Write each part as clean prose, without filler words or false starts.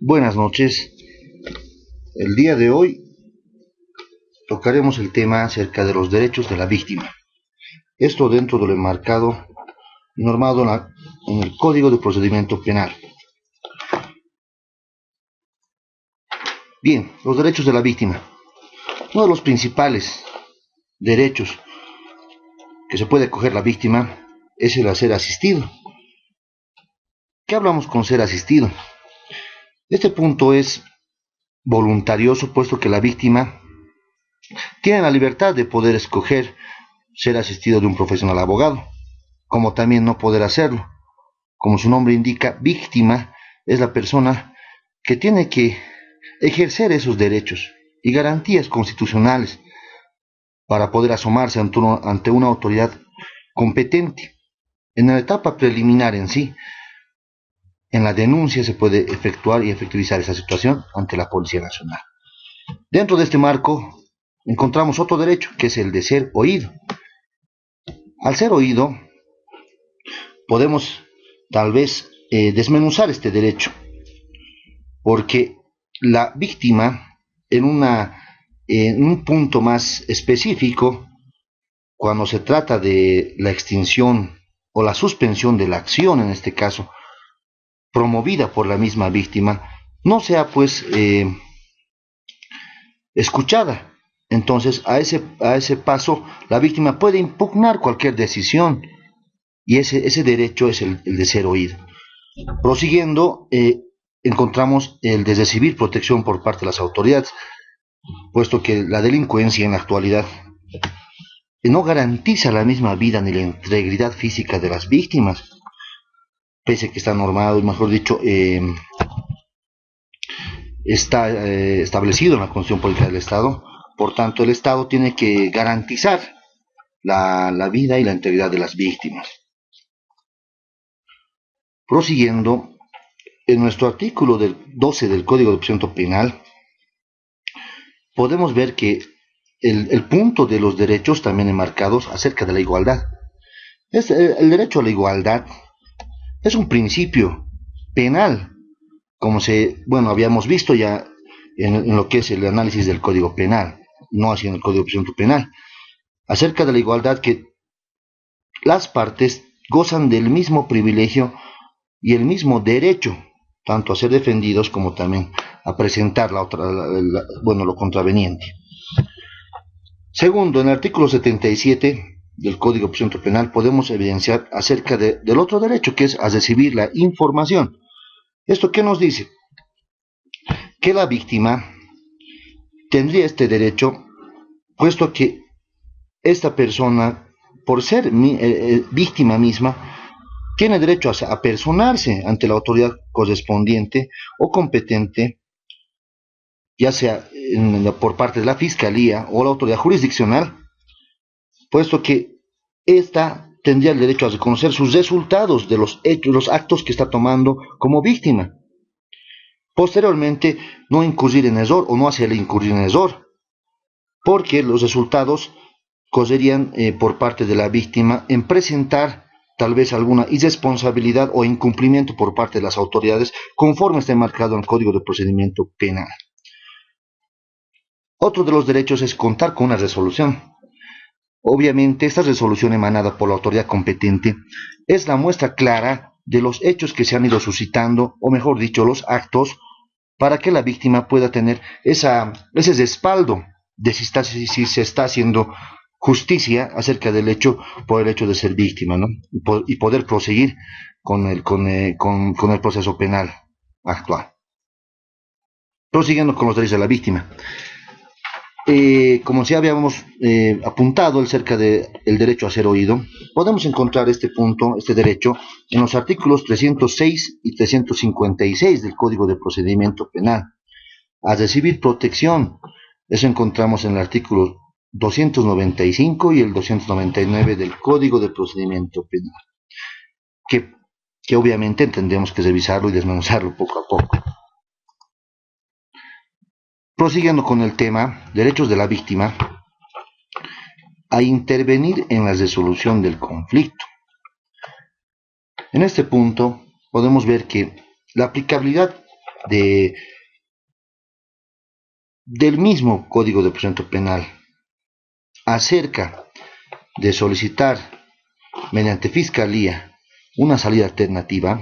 Buenas noches. El día de hoy tocaremos el tema acerca de los derechos de la víctima. Esto dentro de lo enmarcado, normado en el Código de Procedimiento Penal. Bien, los derechos de la víctima. Uno de los principales derechos que se puede acoger la víctima es el a ser asistido. ¿Qué hablamos con ser asistido? Este punto es voluntarioso, puesto que la víctima tiene la libertad de poder escoger ser asistido de un profesional abogado, como también no poder hacerlo. Como su nombre indica, víctima es la persona que tiene que ejercer esos derechos y garantías constitucionales para poder asomarse ante una autoridad competente. En la etapa preliminar en sí, en la denuncia se puede efectuar y efectivizar esa situación ante la Policía Nacional. Dentro de este marco encontramos otro derecho, que es el de ser oído. Al ser oído, podemos tal vez desmenuzar este derecho, porque la víctima en un punto más específico, cuando se trata de la extinción o la suspensión de la acción, en este caso, promovida por la misma víctima, no sea pues escuchada. Entonces, a ese paso, la víctima puede impugnar cualquier decisión y ese derecho es el de ser oído. Prosiguiendo, encontramos el de recibir protección por parte de las autoridades, puesto que la delincuencia en la actualidad no garantiza la misma vida ni la integridad física de las víctimas, pese a que está normado, y mejor dicho, está establecido en la Constitución Política del Estado. Por tanto, el Estado tiene que garantizar la vida y la integridad de las víctimas. Prosiguiendo, en nuestro artículo 12 del Código de Procedimiento Penal, podemos ver que el punto de los derechos también enmarcados acerca de la igualdad. El derecho a la igualdad es un principio penal, como habíamos visto ya en lo que es el análisis del Código Penal, no así en el Código de Procedimiento Penal, acerca de la igualdad, que las partes gozan del mismo privilegio y el mismo derecho, tanto a ser defendidos como también a presentar lo contraveniente. Segundo, en el artículo 77 del Código de Procedimiento Penal podemos evidenciar acerca del otro derecho, que es a recibir la información. ¿Esto qué nos dice? Que la víctima tendría este derecho, puesto que esta persona, por ser víctima misma, tiene derecho a personarse ante la autoridad correspondiente o competente, ya sea por parte de la Fiscalía o la autoridad jurisdiccional, puesto que ésta tendría el derecho a reconocer sus resultados de los hechos, los actos que está tomando como víctima. Posteriormente, no incurrir en error o no hacerle incurrir en error, porque los resultados correrían por parte de la víctima en presentar tal vez alguna irresponsabilidad o incumplimiento por parte de las autoridades, conforme está marcado en el Código de Procedimiento Penal. Otro de los derechos es contar con una resolución. Obviamente, esta resolución emanada por la autoridad competente es la muestra clara de los hechos que se han ido suscitando, o mejor dicho, los actos, para que la víctima pueda tener ese respaldo de si se está haciendo justicia acerca del hecho, por el hecho de ser víctima, ¿no? Y poder proseguir con el proceso penal actual. Prosiguiendo con los derechos de la víctima. Como ya habíamos apuntado acerca del derecho a ser oído, podemos encontrar este punto, este derecho, en los artículos 306 y 356 del Código de Procedimiento Penal. A recibir protección, eso encontramos en el artículo 295 y el 299 del Código de Procedimiento Penal, que obviamente entendemos que es revisarlo y desmenuzarlo poco a poco. Prosiguiendo con el tema, derechos de la víctima, a intervenir en la resolución del conflicto. En este punto podemos ver que la aplicabilidad de, del mismo Código de Procedimiento Penal acerca de solicitar mediante fiscalía una salida alternativa,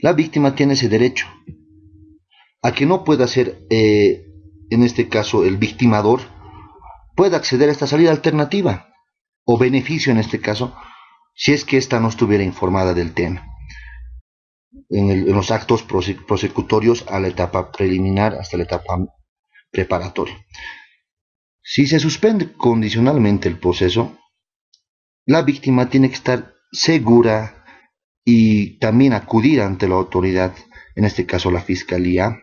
la víctima tiene ese derecho a que no pueda ser, en este caso, el victimador, pueda acceder a esta salida alternativa o beneficio en este caso, si es que ésta no estuviera informada del tema en los actos prosecutorios a la etapa preliminar hasta la etapa preparatoria. Si se suspende condicionalmente el proceso, la víctima tiene que estar segura y también acudir ante la autoridad, en este caso la fiscalía,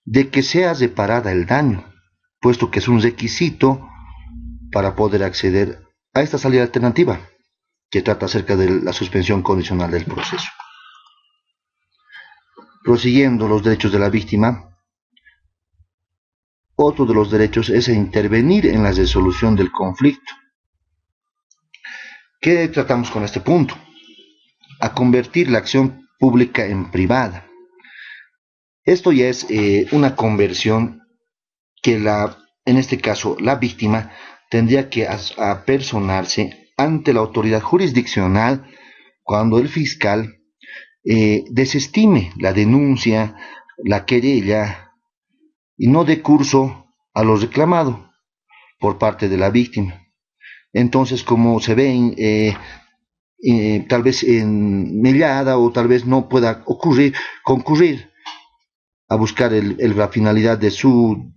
de que sea reparada el daño, puesto que es un requisito para poder acceder a esta salida alternativa, que trata acerca de la suspensión condicional del proceso. Prosiguiendo los derechos de la víctima, otro de los derechos es intervenir en la resolución del conflicto. ¿Qué tratamos con este punto? A convertir la acción pública en privada. Esto ya es una conversión que en este caso la víctima tendría que apersonarse ante la autoridad jurisdiccional cuando el fiscal desestime la denuncia, la querella y no dé curso a lo reclamado por parte de la víctima. Entonces, como se ve tal vez enmellada o tal vez no pueda concurrir a buscar la finalidad de su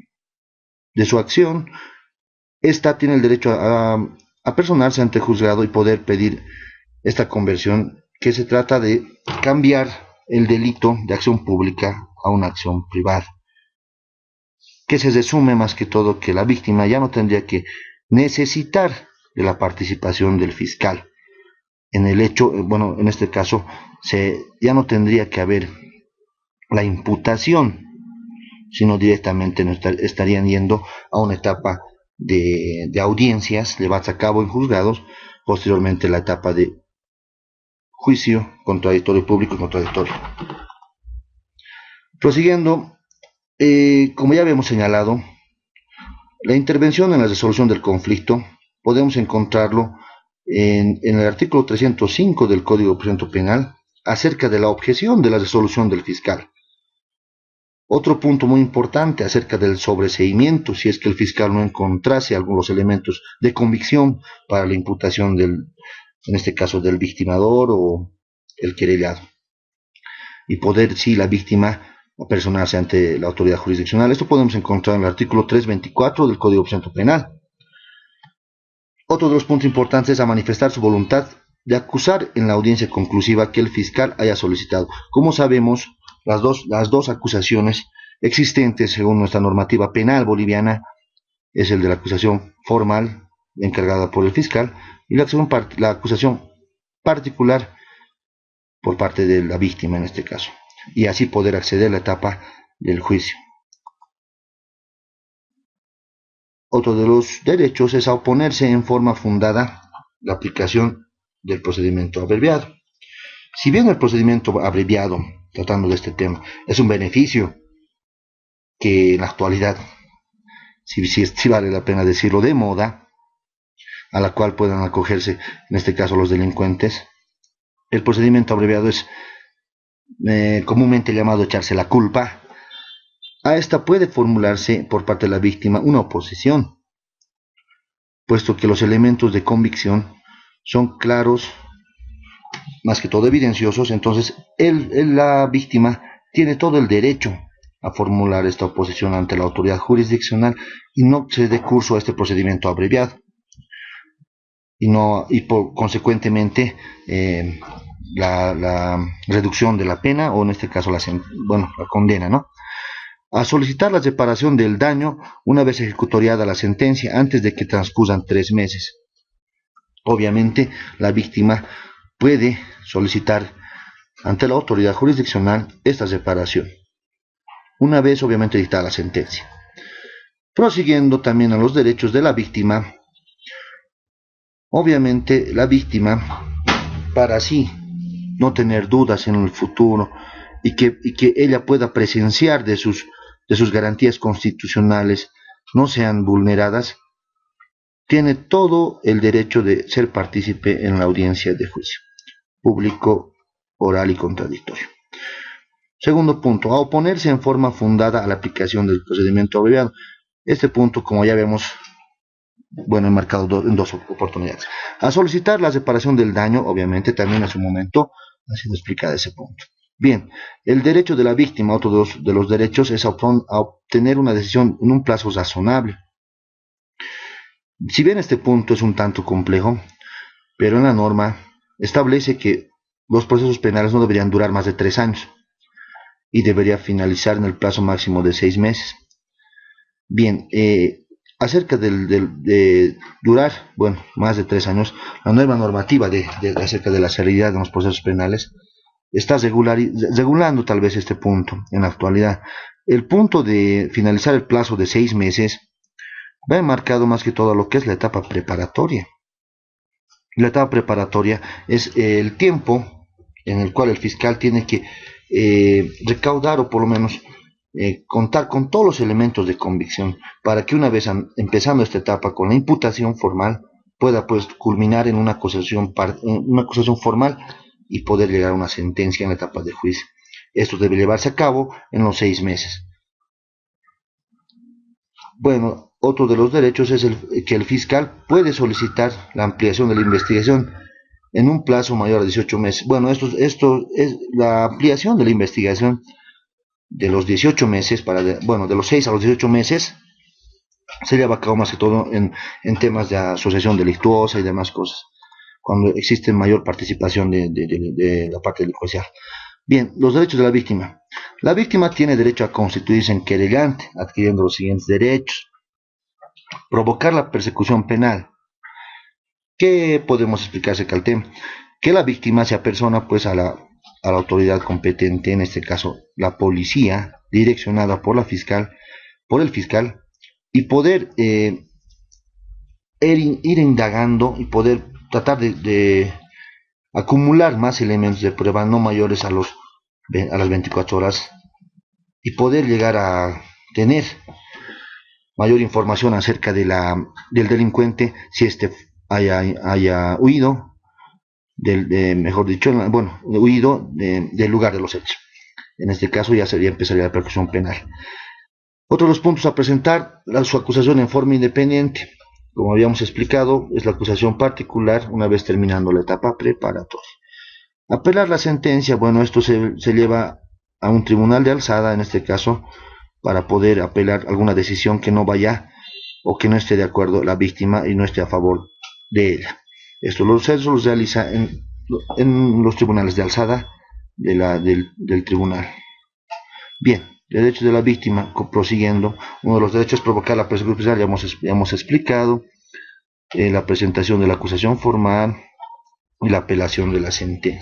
acción, ésta tiene el derecho a personarse ante el juzgado y poder pedir esta conversión, que se trata de cambiar el delito de acción pública a una acción privada, que se resume más que todo que la víctima ya no tendría que necesitar de la participación del fiscal en el hecho, bueno, en este caso ya no tendría que haber la imputación, sino directamente estarían yendo a una etapa de audiencias llevadas a cabo en juzgados, posteriormente la etapa de juicio contradictorio público y contradictorio. Prosiguiendo, como ya habíamos señalado, la intervención en la resolución del conflicto podemos encontrarlo en el artículo 305 del Código de Procedimiento Penal acerca de la objeción de la resolución del fiscal. Otro punto muy importante acerca del sobreseimiento, si es que el fiscal no encontrase algunos elementos de convicción para la imputación en este caso del victimador o el querellado, y poder, si la víctima, personarse ante la autoridad jurisdiccional. Esto podemos encontrar en el artículo 324 del Código de Procedimiento Penal. Otro de los puntos importantes es a manifestar su voluntad de acusar en la audiencia conclusiva que el fiscal haya solicitado. Como sabemos, las dos acusaciones existentes según nuestra normativa penal boliviana es el de la acusación formal encargada por el fiscal y la acusación particular por parte de la víctima en este caso, y así poder acceder a la etapa del juicio. Otro de los derechos es a oponerse en forma fundada la aplicación del procedimiento abreviado. Si bien el procedimiento abreviado, tratando de este tema, es un beneficio que en la actualidad, si vale la pena decirlo, de moda, a la cual puedan acogerse, en este caso los delincuentes, el procedimiento abreviado es comúnmente llamado echarse la culpa. A esta puede formularse por parte de la víctima una oposición, puesto que los elementos de convicción son claros, más que todo evidenciosos. Entonces la víctima tiene todo el derecho a formular esta oposición ante la autoridad jurisdiccional y no se dé curso a este procedimiento abreviado, consecuentemente la reducción de la pena, o en este caso la condena, ¿no? A solicitar la reparación del daño una vez ejecutoriada la sentencia, antes de que transcurran 3 meses. Obviamente, la víctima puede solicitar ante la autoridad jurisdiccional esta reparación, una vez obviamente dictada la sentencia. Prosiguiendo también a los derechos de la víctima, obviamente la víctima, para así no tener dudas en el futuro y que ella pueda presenciar de sus garantías constitucionales no sean vulneradas, tiene todo el derecho de ser partícipe en la audiencia de juicio público, oral y contradictorio. Segundo punto, a oponerse en forma fundada a la aplicación del procedimiento abreviado. Este punto, como ya vemos, bueno, enmarcado en dos oportunidades. A solicitar la reparación del daño, obviamente, también a su momento ha sido explicado ese punto. Bien, el derecho de la víctima, otro de los derechos, es a obtener una decisión en un plazo razonable. Si bien este punto es un tanto complejo, pero en la norma establece que los procesos penales no deberían durar más de 3 años y debería finalizar en el plazo máximo de 6 meses. Bien, acerca de durar, bueno, más de 3 años, la nueva normativa acerca de la celeridad de los procesos penales está regulando tal vez este punto en la actualidad. El punto de finalizar el plazo de 6 meses va enmarcado más que todo lo que es la etapa preparatoria. La etapa preparatoria es el tiempo en el cual el fiscal tiene que recaudar o por lo menos contar con todos los elementos de convicción para que una vez empezando esta etapa con la imputación formal pueda pues culminar en una acusación formal y poder llegar a una sentencia en la etapa de juicio. Esto debe llevarse a cabo en los 6 meses. Bueno, otro de los derechos es que el fiscal puede solicitar la ampliación de la investigación en un plazo mayor a 18 meses. Bueno, esto es la ampliación de la investigación de los 18 meses, de los 6 a los 18 meses, se lleva a cabo más que todo en temas de asociación delictuosa y demás cosas, cuando existe mayor participación de la parte delincuencial. Bien, los derechos de la víctima. La víctima tiene derecho a constituirse en querellante, adquiriendo los siguientes derechos. Provocar la persecución penal. ¿Qué podemos explicar acerca del tema? Que la víctima se apersona pues a la autoridad competente, en este caso la policía, direccionada por el fiscal, y poder ir indagando y poder tratar de acumular más elementos de prueba no mayores a las 24 horas y poder llegar a tener mayor información acerca del delincuente, si éste haya huido, mejor dicho, huido del lugar de los hechos. En este caso ya empezaría la persecución penal. Otro de los puntos a presentar, su acusación en forma independiente. Como habíamos explicado, es la acusación particular una vez terminando la etapa preparatoria. Apelar la sentencia, bueno, esto se lleva a un tribunal de alzada, en este caso, para poder apelar alguna decisión que no vaya o que no esté de acuerdo la víctima y no esté a favor de ella. Esto los realiza en los tribunales de alzada del tribunal. Bien, derechos de la víctima, prosiguiendo, uno de los derechos es provocar la persecución penal, ya hemos explicado, la presentación de la acusación formal y la apelación de la sentencia.